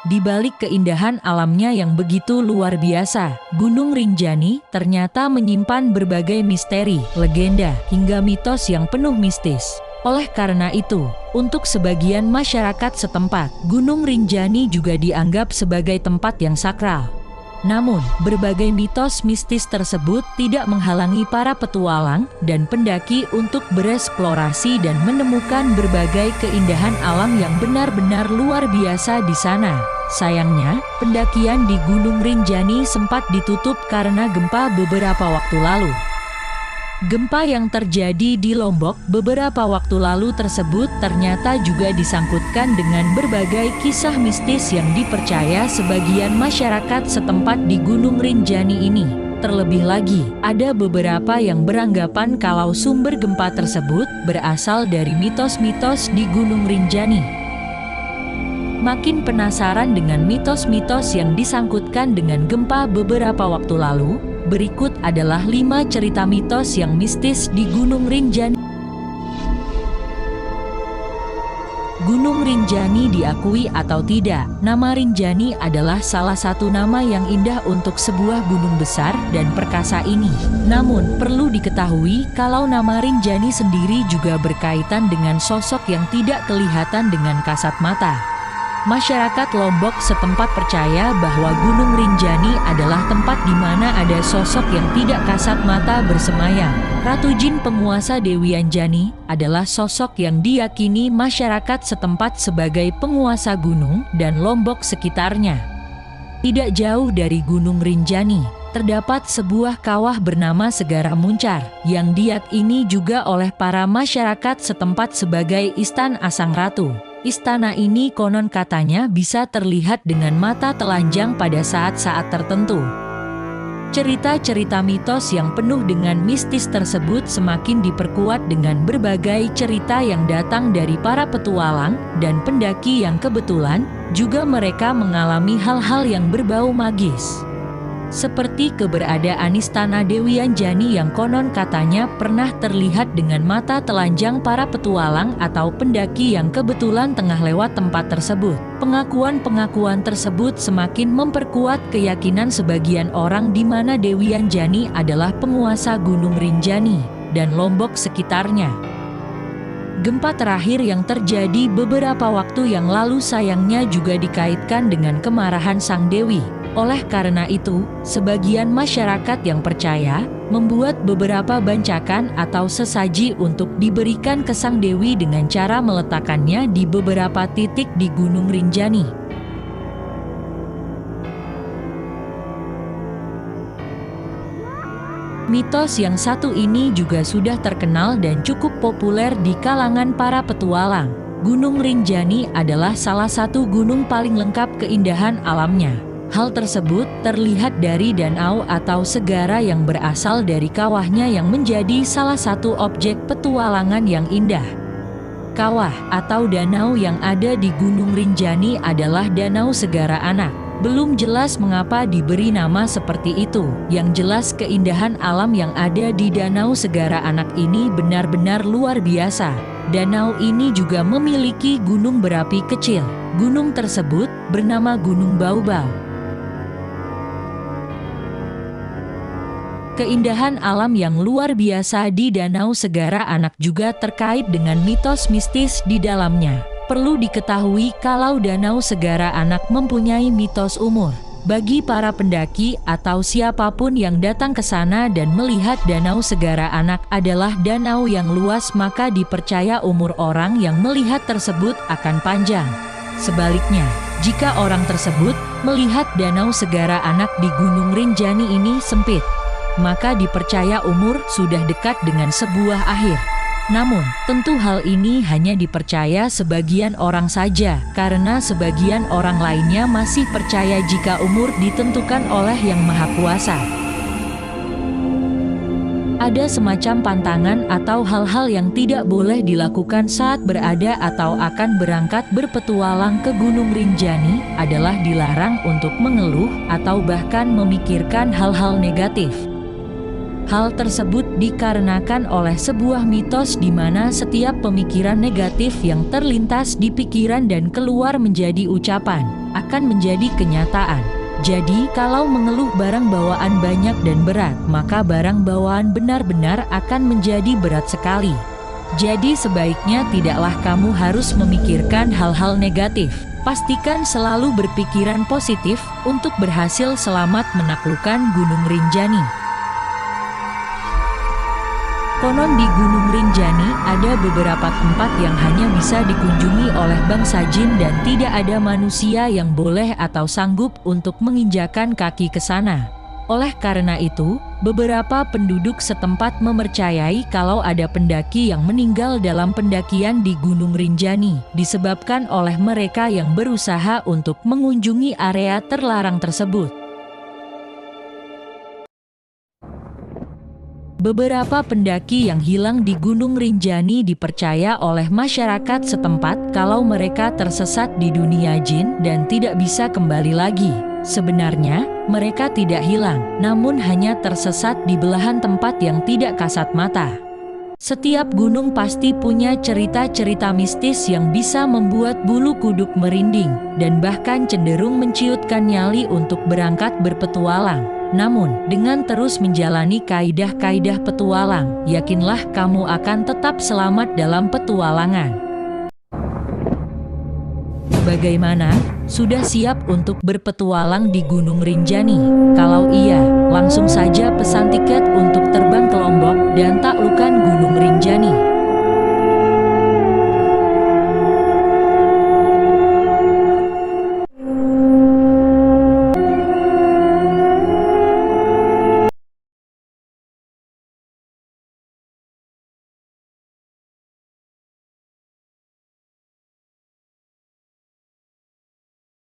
Di balik keindahan alamnya yang begitu luar biasa, Gunung Rinjani ternyata menyimpan berbagai misteri, legenda, hingga mitos yang penuh mistis. Oleh karena itu, untuk sebagian masyarakat setempat, Gunung Rinjani juga dianggap sebagai tempat yang sakral. Namun, berbagai mitos mistis tersebut tidak menghalangi para petualang dan pendaki untuk bereksplorasi dan menemukan berbagai keindahan alam yang benar-benar luar biasa di sana. Sayangnya, pendakian di Gunung Rinjani sempat ditutup karena gempa beberapa waktu lalu. Gempa yang terjadi di Lombok beberapa waktu lalu tersebut ternyata juga disangkutkan dengan berbagai kisah mistis yang dipercaya sebagian masyarakat setempat di Gunung Rinjani ini. Terlebih lagi, ada beberapa yang beranggapan kalau sumber gempa tersebut berasal dari mitos-mitos di Gunung Rinjani. Makin penasaran dengan mitos-mitos yang disangkutkan dengan gempa beberapa waktu lalu? Berikut adalah 5 cerita mitos yang mistis di Gunung Rinjani. Gunung Rinjani diakui atau tidak, nama Rinjani adalah salah satu nama yang indah untuk sebuah gunung besar dan perkasa ini. Namun, perlu diketahui kalau nama Rinjani sendiri juga berkaitan dengan sosok yang tidak kelihatan dengan kasat mata. Masyarakat Lombok setempat percaya bahwa Gunung Rinjani adalah tempat di mana ada sosok yang tidak kasat mata bersemayam. Ratu Jin penguasa Dewi Anjani adalah sosok yang diyakini masyarakat setempat sebagai penguasa gunung dan Lombok sekitarnya. Tidak jauh dari Gunung Rinjani, terdapat sebuah kawah bernama Segara Muncar, yang diyakini juga oleh para masyarakat setempat sebagai Istana Sang Ratu. Istana ini konon katanya bisa terlihat dengan mata telanjang pada saat-saat tertentu. Cerita-cerita mitos yang penuh dengan mistis tersebut semakin diperkuat dengan berbagai cerita yang datang dari para petualang dan pendaki yang kebetulan juga mereka mengalami hal-hal yang berbau magis. Seperti keberadaan Istana Dewi Anjani yang konon katanya pernah terlihat dengan mata telanjang para petualang atau pendaki yang kebetulan tengah lewat tempat tersebut. Pengakuan-pengakuan tersebut semakin memperkuat keyakinan sebagian orang di mana Dewi Anjani adalah penguasa Gunung Rinjani dan Lombok sekitarnya. Gempa terakhir yang terjadi beberapa waktu yang lalu sayangnya juga dikaitkan dengan kemarahan Sang Dewi. Oleh karena itu, sebagian masyarakat yang percaya membuat beberapa bancakan atau sesaji untuk diberikan ke Sang Dewi dengan cara meletakkannya di beberapa titik di Gunung Rinjani. Mitos yang satu ini juga sudah terkenal dan cukup populer di kalangan para petualang. Gunung Rinjani adalah salah satu gunung paling lengkap keindahan alamnya. Hal tersebut terlihat dari danau atau segara yang berasal dari kawahnya yang menjadi salah satu objek petualangan yang indah. Kawah atau danau yang ada di Gunung Rinjani adalah Danau Segara Anak. Belum jelas mengapa diberi nama seperti itu. Yang jelas keindahan alam yang ada di Danau Segara Anak ini benar-benar luar biasa. Danau ini juga memiliki gunung berapi kecil. Gunung tersebut bernama Gunung Baubau. Keindahan alam yang luar biasa di Danau Segara Anak juga terkait dengan mitos mistis di dalamnya. Perlu diketahui kalau Danau Segara Anak mempunyai mitos umur. Bagi para pendaki atau siapapun yang datang ke sana dan melihat Danau Segara Anak adalah danau yang luas, maka dipercaya umur orang yang melihat tersebut akan panjang. Sebaliknya, jika orang tersebut melihat Danau Segara Anak di Gunung Rinjani ini sempit, maka dipercaya umur sudah dekat dengan sebuah akhir. Namun, tentu hal ini hanya dipercaya sebagian orang saja, karena sebagian orang lainnya masih percaya jika umur ditentukan oleh Yang Maha Kuasa. Ada semacam pantangan atau hal-hal yang tidak boleh dilakukan saat berada atau akan berangkat berpetualang ke Gunung Rinjani adalah dilarang untuk mengeluh atau bahkan memikirkan hal-hal negatif. Hal tersebut dikarenakan oleh sebuah mitos di mana setiap pemikiran negatif yang terlintas di pikiran dan keluar menjadi ucapan, akan menjadi kenyataan. Jadi, kalau mengeluh barang bawaan banyak dan berat, maka barang bawaan benar-benar akan menjadi berat sekali. Jadi sebaiknya tidaklah kamu harus memikirkan hal-hal negatif. Pastikan selalu berpikiran positif untuk berhasil selamat menaklukkan Gunung Rinjani. Konon di Gunung Rinjani ada beberapa tempat yang hanya bisa dikunjungi oleh bangsa jin dan tidak ada manusia yang boleh atau sanggup untuk menginjakan kaki ke sana. Oleh karena itu, beberapa penduduk setempat mempercayai kalau ada pendaki yang meninggal dalam pendakian di Gunung Rinjani, disebabkan oleh mereka yang berusaha untuk mengunjungi area terlarang tersebut. Beberapa pendaki yang hilang di Gunung Rinjani dipercaya oleh masyarakat setempat kalau mereka tersesat di dunia jin dan tidak bisa kembali lagi. Sebenarnya, mereka tidak hilang, namun hanya tersesat di belahan tempat yang tidak kasat mata. Setiap gunung pasti punya cerita-cerita mistis yang bisa membuat bulu kuduk merinding, dan bahkan cenderung menciutkan nyali untuk berangkat berpetualang. Namun, dengan terus menjalani kaidah-kaidah petualang, yakinlah kamu akan tetap selamat dalam petualangan. Bagaimana? Sudah siap untuk berpetualang di Gunung Rinjani? Kalau iya, langsung saja pesan tiket untuk terbang ke Lombok dan taklukkan Gunung Rinjani.